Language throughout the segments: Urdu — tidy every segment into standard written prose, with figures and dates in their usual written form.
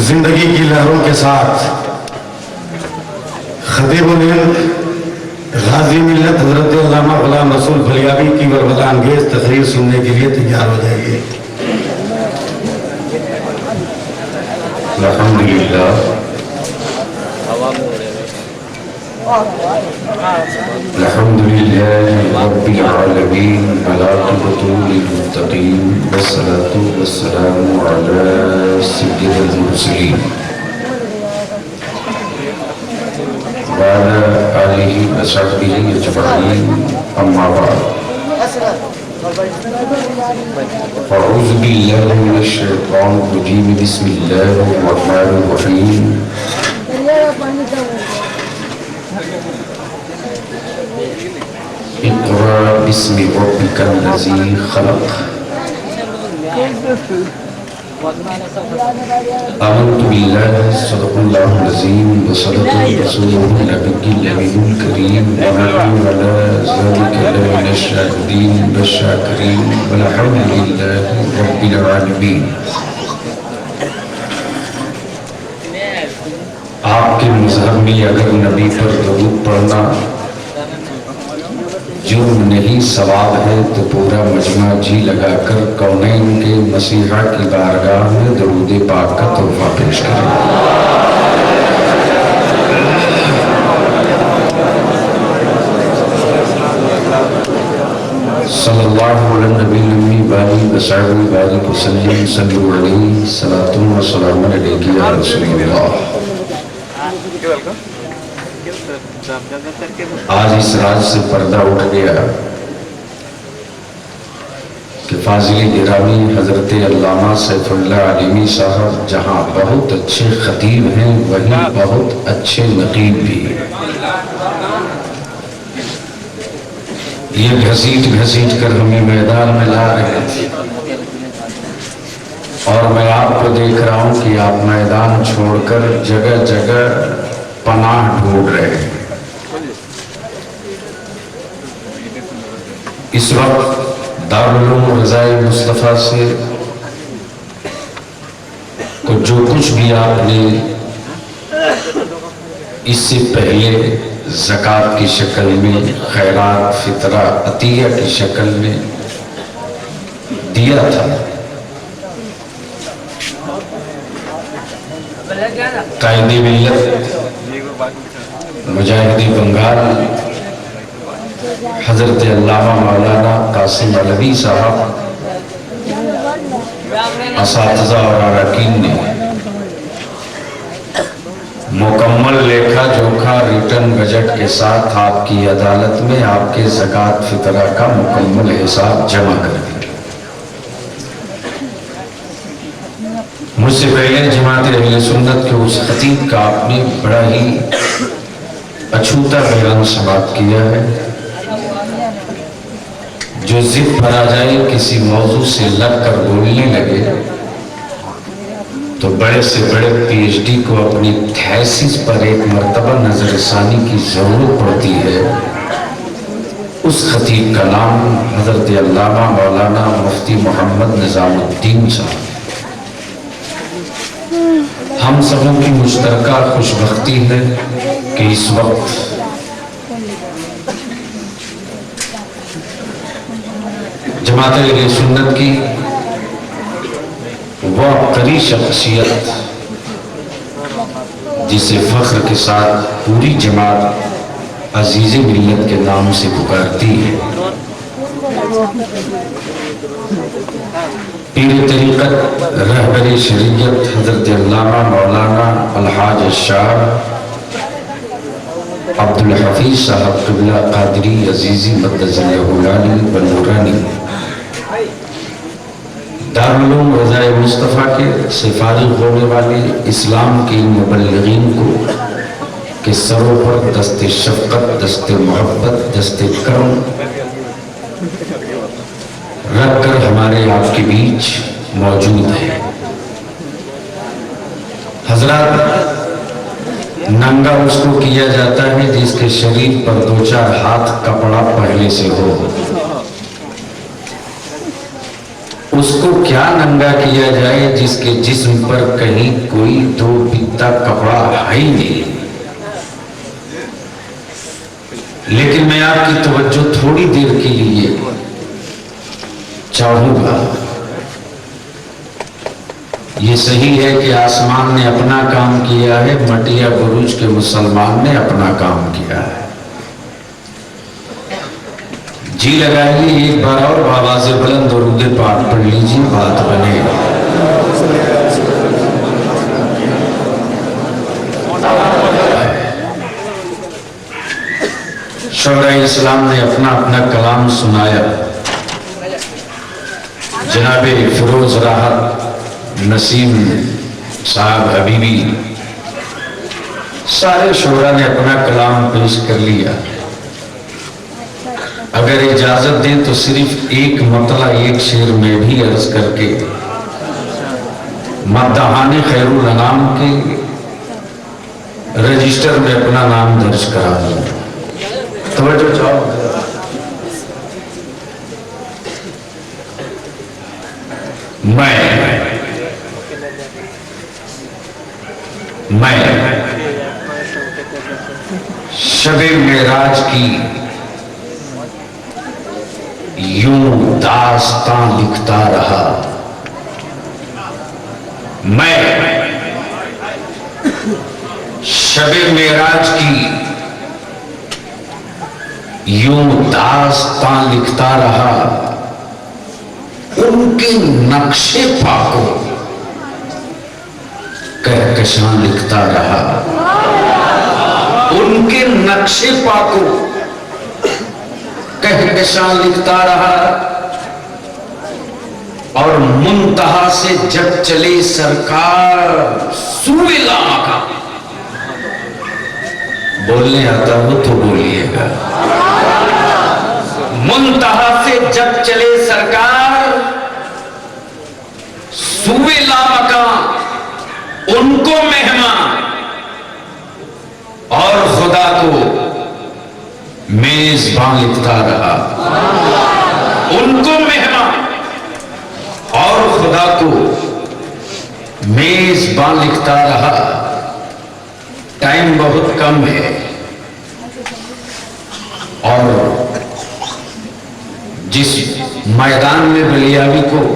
زندگی کی لہروں کے ساتھ خطیب الہند غازی ملت حضرت علامہ غلام رسول فلیابی کی ورودہ انگیز تقریر سننے کے لیے تیار ہو جائیے۔ الحمدللہ الحمدللہ رب العالمین والعاقبۃ للمتقین والصلاة والسلام علی سید المرسلین وعلى آلہ وصحبہ اجمعین اما بعد اعوذ باللہ من الشیطان الرجیم بسم اللہ الرحمن الرحیم اقرأ باسم ربک الذی خلق آمنت باللہ صدق اللہ العظیم وصدق رسولہ النبی الامین الکریم ونحن علی ذلک لمن الشاہدین والشاکرین والحمدللہ رب العالمین۔ آپ کے مذہب میں اگر نبی پر درود پڑھنا جرم نہیں ثواب ہے تو پورا مجمع جی لگا کر کونین کے مسیحا کی بارگاہ میں درود پاک کا تحفہ پیش کریں۔ صلی اللہ علیہ نبی الامی وآلہ وصحبہ وبارک وسلم صلو علیہ صلاۃ و سلام علیک یا رسول اللہ۔ آج اس راز سے پردہ اٹھ گیا کہ فاضل گرامی حضرت علامہ سیف اللہ علیمی صاحب جہاں بہت اچھے خطیب ہیں وہیں بہت اچھے نقیب بھی ہیں۔ یہ گھسیٹ کر ہمیں میدان میں لا رہے تھے اور میں آپ کو دیکھ رہا ہوں کہ آپ میدان چھوڑ کر جگہ جگہ پناہ ڈھونڈ رہے ہیں۔ اس وقت دارالعلوم رضائے مصطفیٰ سے تو جو کچھ بھی آپ نے اس سے پہلے زکوٰۃ کی شکل میں خیرات فطرہ عطیہ کی شکل میں دیا تھا، قائد ملت مجاہدی بنگال حضرت علامہ مولانا قاسم علوی صاحب اساتذہ اور اراکین نے مکمل لیکھا جوکھا ریٹرن بجٹ کے ساتھ آپ کی عدالت میں آپ کے زکوٰۃ فطرہ کا مکمل حساب جمع کر دیا۔ مجھ سے پہلے جماعت اہل سنت کے اس خطیب کا آپ نے بڑا ہی اچھوتا بیان سماعت کیا ہے۔ جو ضد پر آ جائے کسی موضوع سے لگ کر بولنے لگے تو بڑے سے بڑے پی ایچ ڈی کو اپنی تھیسس پر ایک مرتبہ نظر ثانی کی ضرورت پڑتی ہے۔ اس خطیب کا نام حضرت علامہ مولانا مفتی محمد نظام الدین صاحب۔ ہم سبوں کی مشترکہ خوش بختی ہے کہ اس وقت جماعت اہل سنت کی وہ عبقری شخصیت جسے فخر کے ساتھ پوری جماعت عزیز ملت کے نام سے پکارتی ہے، پیر طریقت رہبر شریعت حضرت علامہ مولانا الحاج الشاعر عبدالحفیظ صاحب قبلہ قادری عزیزی مدد العلی والنورانی دارالعلوم رضائے مصطفیٰ کے سے فارغ ہونے والے اسلام کے مبلغین کو کہ سروں پر دست شفقت، دست محبت، دست کرم رکھ کر ہمارے آپ کے بیچ موجود ہے۔ حضرات، ننگا اس کو کیا جاتا ہے جس کے شریر پر دو چار ہاتھ کپڑا پہلے سے ہو۔ اس کو کیا ننگا کیا جائے جس کے جسم پر کہیں کوئی دو بتا کپڑا ہے ہی نہیں. لیکن میں آپ کی توجہ تھوڑی دیر کے لیے چاہوں گا. یہ صحیح ہے کہ آسمان نے اپنا کام کیا ہے، مٹیا بروج کے مسلمان نے اپنا کام کیا ہے. جی لگائیے ایک بار اور آواز بلند درود پاک پڑھ لیجیے، بات بنے. شعراء اسلام نے اپنا اپنا کلام سنایا. جناب فیروز راحت نسیم صاحب حبیبی، سارے شعراء نے اپنا کلام پیش کر لیا. اگر اجازت دیں تو صرف ایک مطلع ایک شعر میں بھی عرض کر کے مداحان خیر الانام کے رجسٹر میں اپنا نام درج کرا دوں. توجہ چاہو. میں شب معراج کی یوں داستان لکھتا رہا. میں شب معراج کی یوں داستان لکھتا رہا. ان کے نقشے پا کو کہکشاں لکھتا رہا. ان کے نقشے پا کو کہکشاں لکھتا رہا. اور منتہا سے جب چلے سرکار سوئے لامکاں. بولنے آتا ہو تو بولیے گا. منتہا سے جب چلے سرکار سوئے لامکاں، ان کو مہمان اور خدا کو میزبان لکھتا رہا. ان کو مہمان اور خدا کو میزبان لکھتا رہا. ٹائم بہت کم ہے اور جس میدان میں بلیاوی کو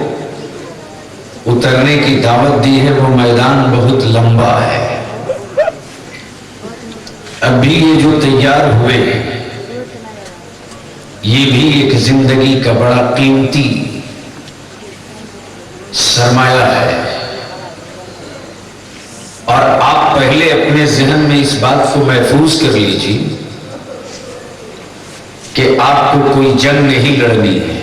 اترنے کی دعوت دی ہے وہ میدان بہت لمبا ہے. ابھی یہ جو تیار ہوئے یہ بھی ایک زندگی کا بڑا قیمتی سرمایہ ہے. اور آپ پہلے اپنے ذہن میں اس بات کو محفوظ کر لیجیے کہ آپ کو کوئی جنگ نہیں لڑنی ہے.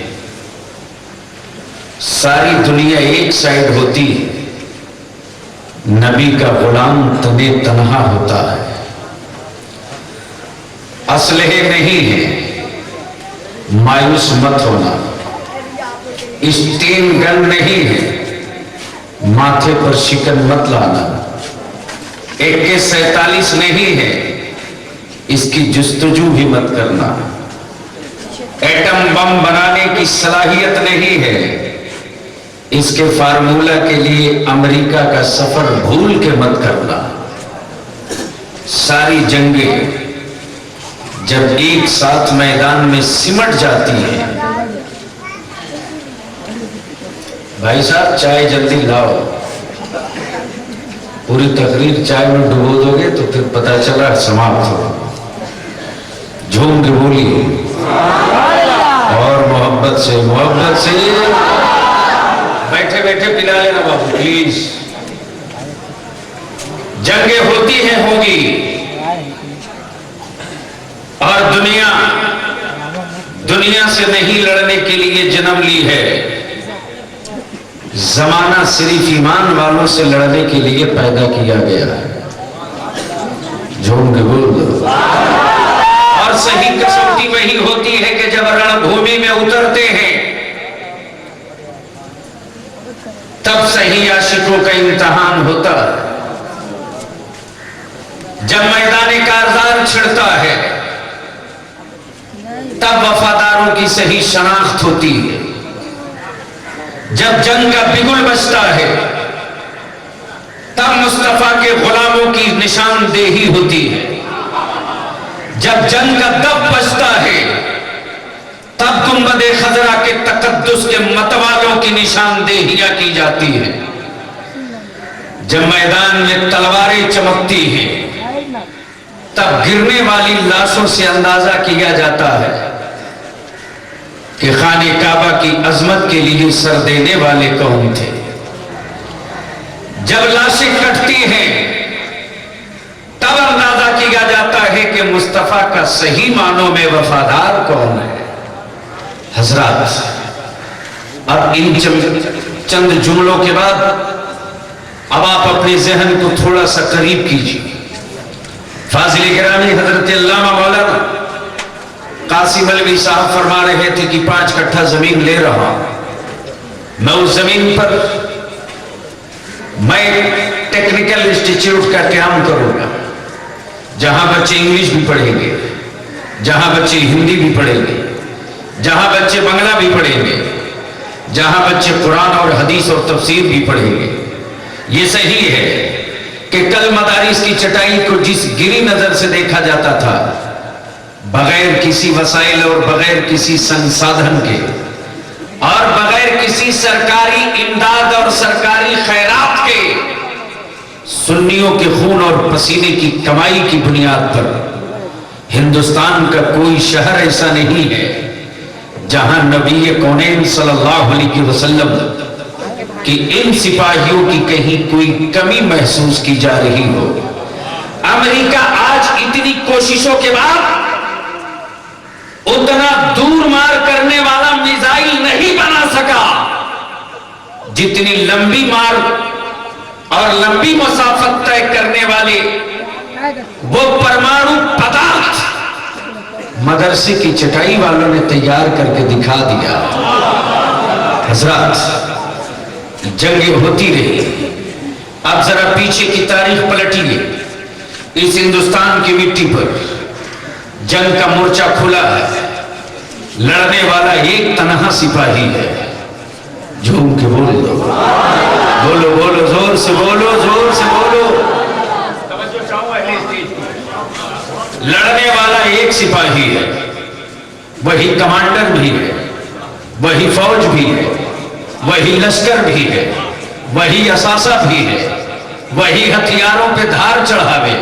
ساری دنیا ایک سائیڈ ہوتی ہے، نبی کا غلام تنے تنہا ہوتا ہے. اسلحے نہیں ہے، مایوس مت ہونا. اسٹین گن نہیں ہے، ماتھے پر شکن مت لانا. AK-47 نہیں ہے، اس کی جستجو بھی مت کرنا. ایٹم بم بنانے کی صلاحیت نہیں ہے، اس کے فارمولہ کے لیے امریکہ کا سفر بھول کے مت کرنا. ساری جنگیں جب ایک ساتھ میدان میں سمٹ جاتی ہیں. بھائی صاحب چائے جلدی لاؤ. پوری تقریر چائے میں ڈبو دو گے تو پھر پتہ چلا سماپت ہو. جھوم کے بولیے اور محبت سے بیٹھے بیٹھے پلا لینا بابو پلیز. جنگیں ہوتی ہیں ہوگی اور دنیا سے نہیں لڑنے کے لیے جنم لی ہے. زمانہ صرف ایمان والوں سے لڑنے کے لیے پیدا کیا گیا ہے. جھوم کے بول دو. اور صحیح کسوٹی وہی ہوتی ہے کہ جب رن بھومی میں اترتے ہیں تب صحیح عاشقوں کا امتحان ہوتا ہے. جب میدان کارزار چھڑتا ہے تب وفاداروں کی صحیح شناخت ہوتی ہے. جب جنگ کا بگل بجتا ہے تب مصطفیٰ کے غلاموں کی نشاندہی ہوتی ہے. جب جنگ کا دب بجتا ہے تب گنبد خضرا کے تقدس کے متوالوں کی نشاندہیاں کی جاتی ہے. جب میدان میں تلواریں چمکتی ہیں تب گرنے والی لاشوں سے اندازہ کیا جاتا ہے کہ خانہ کعبہ کی عظمت کے لیے سر دینے والے کون تھے. جب لاشیں کٹتی ہیں تب اندازہ کیا جاتا ہے کہ مصطفیٰ کا صحیح معنوں میں وفادار کون ہے. حضرات، اب ان چند جملوں کے بعد اب آپ اپنے ذہن کو تھوڑا سا قریب کیجیے. فاضل گرامی حضرت علامہ مولانا قاسم علوی صاحب فرما رہے تھے کہ 5 کٹھا زمین لے رہا ہوں. میں اس زمین پر میں ٹیکنیکل انسٹیٹیوٹ کا قیام کروں گا جہاں بچے انگلش بھی پڑھیں گے، جہاں بچے ہندی بھی پڑھیں گے، جہاں بچے بنگلہ بھی پڑھیں گے، جہاں بچے قرآن اور حدیث اور تفسیر بھی پڑھیں گے. یہ صحیح ہے کہ کل مدارس کی چٹائی کو جس گری نظر سے دیکھا جاتا تھا، بغیر کسی وسائل اور بغیر کسی سنسادھن کے اور بغیر کسی سرکاری امداد اور سرکاری خیرات کے، سنیوں کے خون اور پسینے کی کمائی کی بنیاد پر ہندوستان کا کوئی شہر ایسا نہیں ہے جہاں نبی کونین صلی اللہ علیہ وسلم کہ ان سپاہیوں کی کہیں کوئی کمی محسوس کی جا رہی ہو. امریکہ آج اتنی کوششوں کے بعد اتنا دور مار کرنے والا میزائل نہیں بنا سکا جتنی لمبی مار اور لمبی مسافت طے کرنے والے وہ پرمانو پدارتھ مدرسے کی چٹائی والوں نے تیار کر کے دکھا دیا. حضرات، جنگیں ہوتی رہی. اب ذرا پیچھے کی تاریخ پلٹیے. اس ہندوستان کی مٹی پر جنگ کا مورچہ کھلا ہے. لڑنے والا ایک تنہا سپاہی ہے. جھوم کے بولو، بولو بولو، زور سے بولو، زور سے بولو. لڑنے والا ایک سپاہی ہے. وہی کمانڈر بھی ہے، وہی فوج بھی ہے، وہی لشکر بھی ہے، وہی اثاثہ بھی ہے، وہی ہتھیاروں پہ دھار چڑھاوے،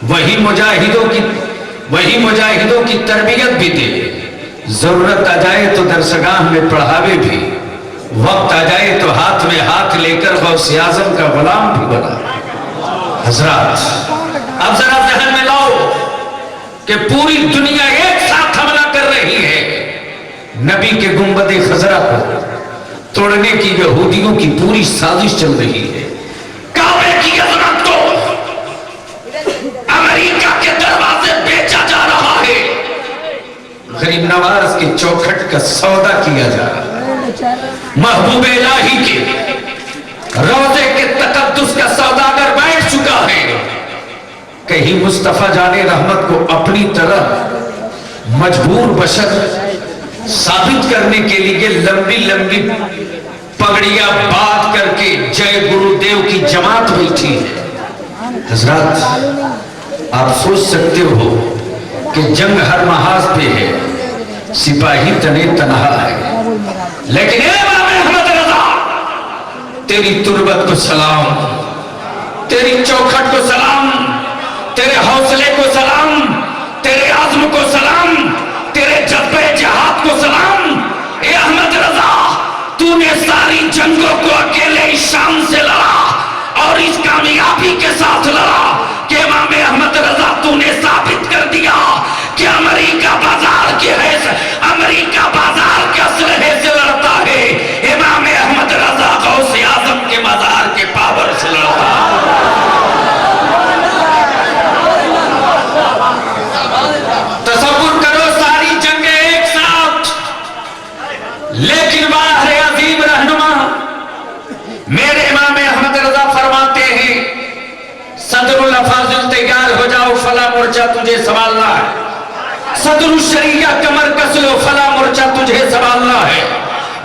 وہی مجاہدوں کی تربیت بھی دے. ضرورت آ جائے تو درسگاہ میں پڑھاوے بھی، وقت آ جائے تو ہاتھ میں ہاتھ لے کر غوث اعظم کا غلام بھی بنا. حضرات، اب ذرا ذہن میں لاؤ کہ پوری دنیا ایک ساتھ حملہ کر رہی ہے. نبی کے گنبد خضرا کو توڑنے کی یہودیوں کی پوری سازش چل رہی ہے. کعبے کی عظمت کو امریکہ کے دروازے بیچا جا رہا ہے. غریب نواز کے چوکھٹ کا سودا کیا جا رہا ہے. محبوب الہی کے روضے کے تقدس کا سوداگر بیٹھ چکا ہے. کہیں مصطفیٰ جان رحمت کو اپنی طرح مجبور بشر ثابت کرنے کے لیے لمبی لمبی پگڑیاں بات کر کے جے گرو دیو کی جماعت بیٹھی ہے. حضرات، آپ سوچ سکتے ہو کہ جنگ ہر محاذ پہ ہے، سپاہی تنے تنہا ہے، لیکن اے امام احمد رضا، تیری تربت کو سلام، تیری چوکھٹ کو سلام، تیرے حوصلے کو سلام، تیرے عزم کو سلام، تیرے جذبہ جہاد کو سلام. اے احمد رضا، تو نے ساری جنگوں کو اکیلے اس شان سے لڑا اور اس کامیابی کے ساتھ لڑا کہ امام احمد رضا تو نے ثابت کر دیا کہ امریکہ بازار کے اسلحے سے لڑتا ہے. امام احمد رضا غوث اعظم کے مزار کے پاور سے لڑتا ہے. تصور کرو ساری جنگیں ایک ساتھ، لیکن باہر عظیم رہنما میرے امام احمد رضا فرماتے ہیں، صدر الافاضل تیار ہو جاؤ، فلا مورچہ تجھے سنبھالنا ہے. صدر الشریعہ کمر کس لو، فلا مورچہ تجھے سنبھالنا ہے.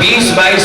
20-22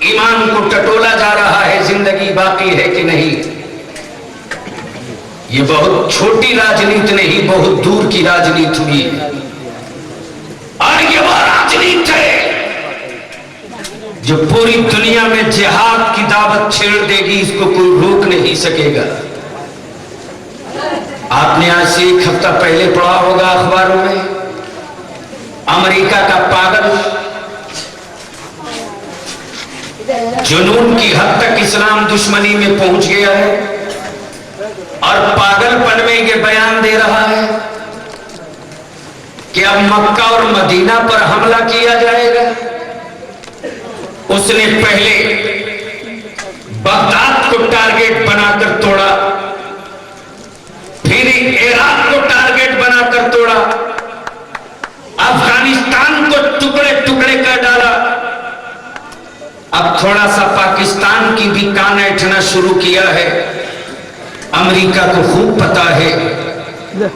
ایمان کو ٹٹولا جا رہا ہے زندگی باقی ہے کہ نہیں. یہ بہت چھوٹی راجنیت نہیں، بہت دور کی راجنیت ہوئی، اور یہ وہ راجنیت ہے جو پوری دنیا میں جہاد کی دعوت چھیڑ دے گی. اس کو کوئی روک نہیں سکے گا. آپ نے آج سے 1 ہفتہ پہلے پڑھا ہوگا اخباروں میں، امریکہ کا پاگل جنون کی حد تک اسلام دشمنی میں پہنچ گیا ہے اور پاگل پن میں یہ بیان دے رہا ہے کہ اب مکہ اور مدینہ پر حملہ کیا جائے گا. اس نے پہلے بغداد کو ٹارگیٹ بنا کر توڑا، پھر عراق کو ٹارگیٹ بنا کر توڑا، افغانستان کو ٹکڑے ٹکڑے کر ڈالا، اب تھوڑا سا پاکستان کی بھی کان ایٹھنا شروع کیا ہے. امریکہ کو خوب پتا ہے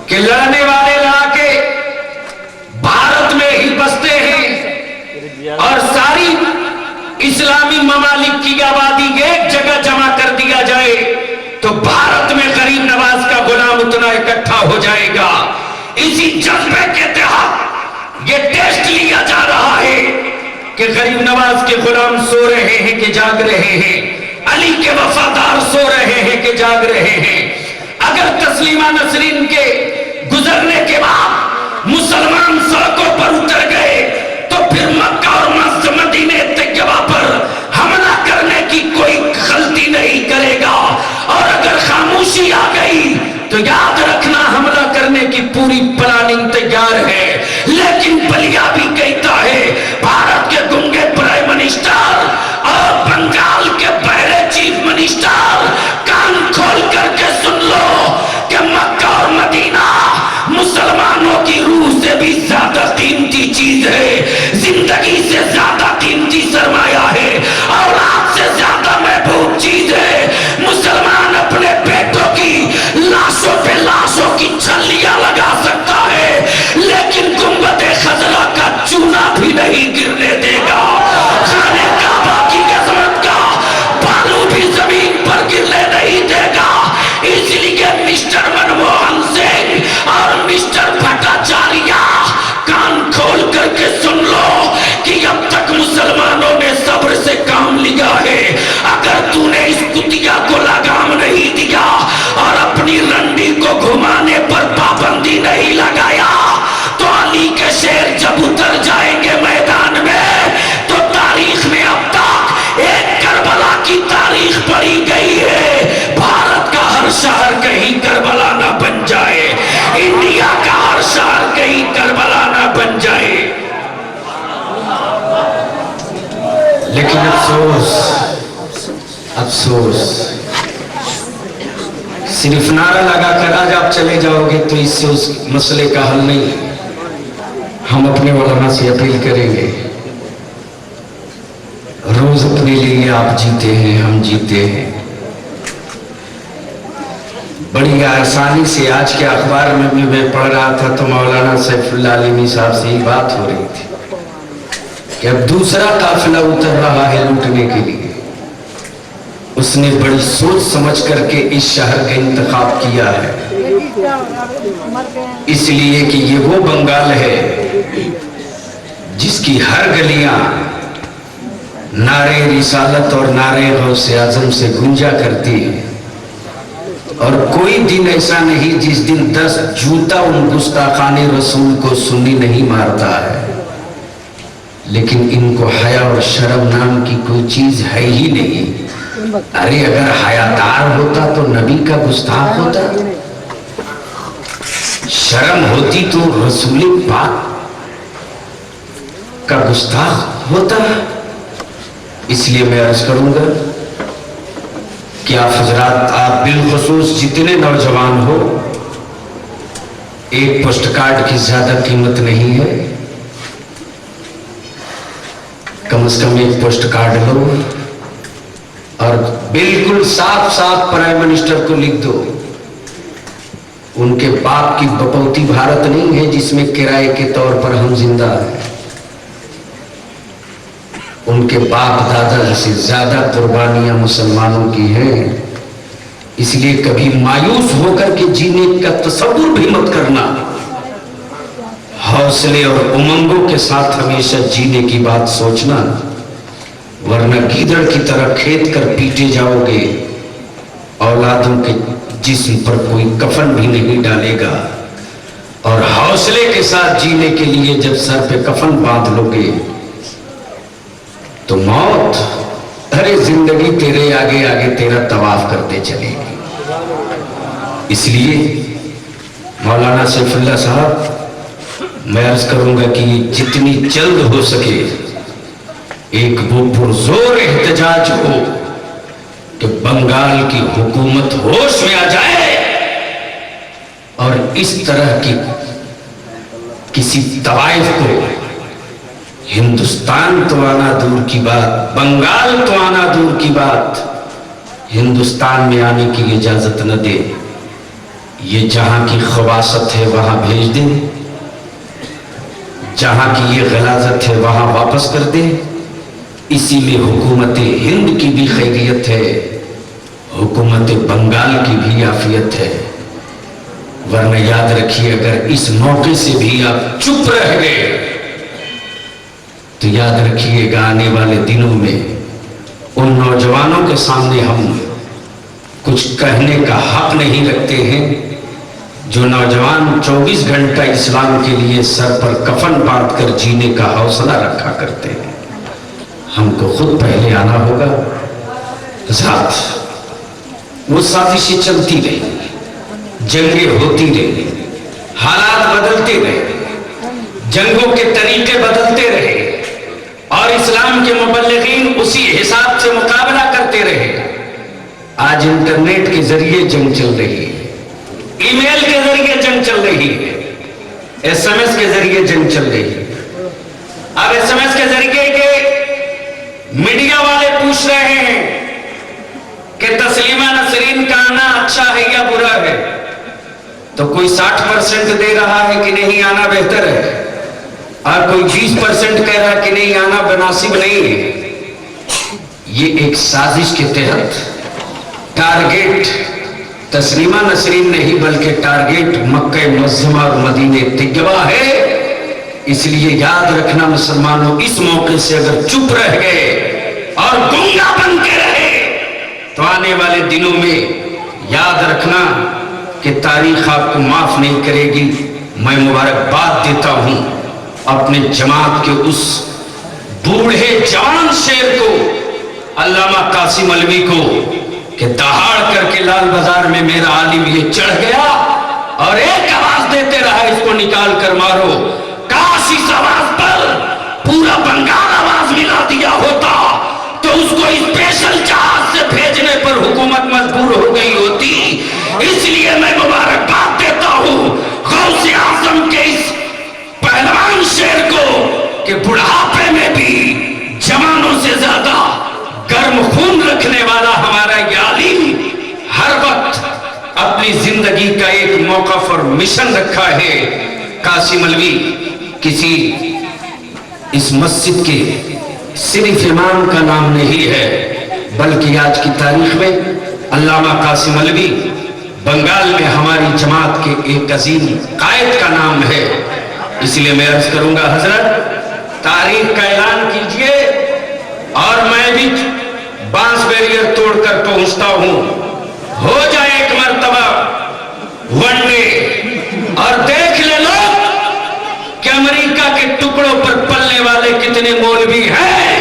کہ لڑنے والے لڑا کے بھارت میں ہی بستے ہیں، اور ساری اسلامی ممالک کی آبادی ایک جگہ جمع کر دیا جائے تو بھارت میں غریب نواز کا غلام اتنا اکٹھا ہو جائے گا. اسی جذبے کے تحت یہ ٹیسٹ لیا جا رہا ہے کہ غریب نواز کے غلام سو رہے ہیں کہ جاگ رہے ہیں، علی کے وفادار سو رہے ہیں کہ جاگ رہے ہیں. اگر تسلیمہ نسرین کے گزرنے کے بعد مسلمان سڑکوں پر اتر گئے تو پھر مکہ اور مدینہ طیبہ پر حملہ کرنے کی کوئی غلطی نہیں کرے گا. اور اگر خاموشی آ گئی تو یاد رکھنا حملہ کرنے کی پوری پلاننگ تیار ہے. لیکن بلیا بھی کہتا ہے، بھارت کے گنگے پرائم منسٹر اور بنگال کے بہرے چیف منسٹر، کان کھول کر کے سن لو کہ مکہ اور مدینہ مسلمانوں کی روح سے بھی زیادہ قیمتی چیز ہے، زندگی سے زیادہ قیمتی سرمایہ ہے، اولاد سے زیادہ محبوب چیز ہے. مسلمان اپنے بیٹوں کی لاشوں پہ لاشوں کی چھلیاں لگا سکتا ہے، لیکن گنبد خضرا کا چونا بھی نہیں گرنے دے گا. خانہ کعبہ کی عظمت کا بالو بھی زمین پر گرنے نہیں دے گا. اس لیے مسٹر منموہن سنگھ اور مسٹر بھٹاچاریہ، کان کھول کر کے سن لو کہ اب تک مسلمانوں نے صبر سے کام لیا ہے. اگر تو نے اس کتیا کو لگام نہیں دیا اور اپنی رنڈی کو گھمانے پر پابندی نہیں لگایا تو علی کے شیر جب اتر جائیں گے میدان میں تو تاریخ میں اب تک ایک کربلا کی تاریخ پڑھی گئی ہے. بھارت کا ہر شہر کہیں کربلا نہ بن جائے، انڈیا کا ہر شہر کہیں کربلا نہ بن جائے. لیکن افسوس صرف نعرہ لگا کر آج آپ چلے جاؤ گے تو اس سے اس مسئلے کا حل نہیں. ہم اپنے علماء سے اپیل کریں گے، روز اپنے لیے آپ جیتے ہیں، ہم جیتے ہیں. بڑی آسانی سے آج کے اخبار میں میں پڑھ رہا تھا تو مولانا سیف اللہ علیمی صاحب سے یہ بات ہو رہی تھی کہ اب دوسرا قافلہ اتر رہا ہے لوٹنے کے لیے. اس نے بڑی سوچ سمجھ کر کے اس شہر کا انتخاب کیا ہے، اس لیے کہ یہ وہ بنگال ہے جس کی ہر گلیاں نعرے رسالت اور نعرے غوث اعظم سے گونجا کرتی ہے. اور کوئی دن ایسا نہیں جس دن 10 جوتا ان گستاخان رسول کو سنی نہیں مارتا ہے. لیکن ان کو حیا اور شرم نام کی کوئی چیز ہے ہی نہیں. ارے اگر حیادار ہوتا تو نبی کا گستاخ ہوتا، شرم ہوتی تو رسول پاک کا گستاخ ہوتا. اس لیے میں عرض کروں گا کہ آپ حضرات، آپ بالخصوص جتنے نوجوان ہو، ایک پوسٹ کارڈ کی زیادہ قیمت نہیں ہے. کم از کم ایک پوسٹ کارڈ لو اور بالکل صاف صاف پرائم منسٹر کو لکھ دو. ان کے باپ کی بپوتی بھارت نہیں ہے جس میں کرائے کے طور پر ہم زندہ ہیں. ان کے باپ دادا سے زیادہ قربانیاں مسلمانوں کی ہیں. اس لیے کبھی مایوس ہو کر کے جینے کا تصور بھی مت کرنا. حوصلے اور امنگوں کے ساتھ ہمیشہ جینے کی بات سوچنا، ورنہ گیدڑ کی طرح کھید کر پیٹے جاؤ گے. اولادوں کے جسم پر کوئی کفن بھی نہیں ڈالے گا. اور حوصلے کے ساتھ جینے کے لیے جب سر پہ کفن باندھ لو گے تو موت ارے زندگی تیرے آگے آگے تیرا طواف کرتے چلے گی. اس لیے مولانا سیف اللہ صاحب، میں عرض کروں گا کہ جتنی جلد ہو سکے ایک وہ پرزور احتجاج ہو کہ بنگال کی حکومت ہوش میں آ جائے اور اس طرح کی کسی طوائف کو ہندوستان تو آنا دور کی بات، بنگال تو آنا دور کی بات، ہندوستان میں آنے کی اجازت نہ دے. یہ جہاں کی خباثت ہے وہاں بھیج دے، جہاں کی یہ غلاظت ہے وہاں واپس کر دے. اسی میں حکومت ہند کی بھی خیریت ہے، حکومت بنگال کی بھی عافیت ہے. ورنہ یاد رکھیے اگر اس موقع سے بھی آپ چپ رہ گئے تو یاد رکھیے گا آنے والے دنوں میں ان نوجوانوں کے سامنے ہم کچھ کہنے کا حق نہیں رکھتے ہیں جو نوجوان 24 گھنٹہ اسلام کے لیے سر پر کفن باندھ کر جینے کا حوصلہ رکھا کرتے ہیں. ہم کو خود پہلے آنا ہوگا. ذات وہ سازشیں چلتی رہی، جنگیں ہوتی رہی، حالات بدلتے رہے، جنگوں کے طریقے بدلتے رہے اور اسلام کے مبلغین اسی حساب سے مقابلہ کرتے رہے. آج انٹرنیٹ کے ذریعے جنگ چل رہی ہے، ای میل کے ذریعے جنگ چل رہی ہے، ایس ایم ایس کے ذریعے جنگ چل رہی ہے. اب ایس ایم ایس کے ذریعے کے میڈیا والے پوچھ رہے ہیں کہ تسلیمہ نسرین کا آنا اچھا ہے یا برا ہے، تو کوئی 60% دے رہا ہے کہ نہیں آنا بہتر ہے اور کوئی 20% کہہ رہا ہے کہ نہیں آنا مناسب نہیں ہے. یہ ایک سازش کے تحت ٹارگیٹ تسلیمہ نسرین نہیں بلکہ ٹارگیٹ مکہ معظمہ اور مدینہ طیبہ ہے. اس لیے یاد رکھنا مسلمانوں، اس موقع سے اگر چپ رہ گئے اور گنگا بن کے رہے تو آنے والے دنوں میں یاد رکھنا کہ تاریخ آپ کو معاف نہیں کرے گی. میں مبارکباد دیتا ہوں اپنے جماعت کے اس بوڑھے جوان شیر کو، علامہ قاسم علوی کو، کہ دہاڑ کر کے لال بازار میں میرا عالم یہ چڑھ گیا اور ایک آواز دیتے رہا اس کو نکال کر مارو. کاش اس آواز پر پورا بنگال آواز ملا دیا ہوتا تو اس کو اسپیشل جہاز سے بھیجنے پر حکومت مجبور ہو گئی ہوتی. اس لیے میں مبارکباد دیتا ہوں غوث اعظم کے اس پہلوان شیر کو کہ بڑھاپے میں بھی جوانوں سے زیادہ گرم خون رکھنے والا ہمارا یہ عالم ہر وقت اپنی زندگی کا ایک موقف اور مشن رکھا ہے. قاسم علوی کسی اس مسجد کے صرف امام کا نام نہیں ہے بلکہ آج کی تاریخ میں علامہ قاسم علوی بنگال میں ہماری جماعت کے ایک عظیم قائد کا نام ہے. اس لیے میں عرض کروں گا حضرت تاریخ کا اعلان کیجئے اور میں بھی بانس بیریئر توڑ کر پہنچتا ہوں. ہو جائے ایک مرتبہ ون ڈے اور دیکھ لے لوگ کہ امریکہ کے ٹکڑوں پر پلنے والے کتنے مولوی ہیں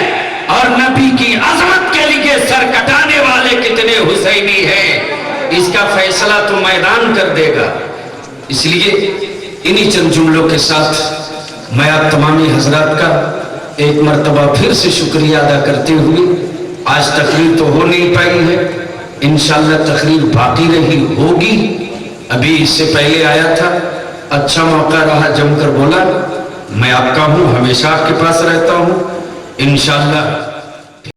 اور نبی کی عظمت کے لیے سر کٹانے والے کتنے حسینی ہیں. اس کا فیصلہ تو میدان کر دے گا. اس لیے انہی چند جملوں کے ساتھ میں آپ تمامی حضرات کا ایک مرتبہ پھر سے شکریہ ادا کرتے ہوئے، آج تقریر تو ہو نہیں پائی ہے، انشاءاللہ تقریر باقی رہی ہوگی. ابھی اس سے پہلے آیا تھا، اچھا موقع رہا، جم کر بولا. میں آپ کا ہوں، ہمیشہ آپ کے پاس رہتا ہوں. انشاءاللہ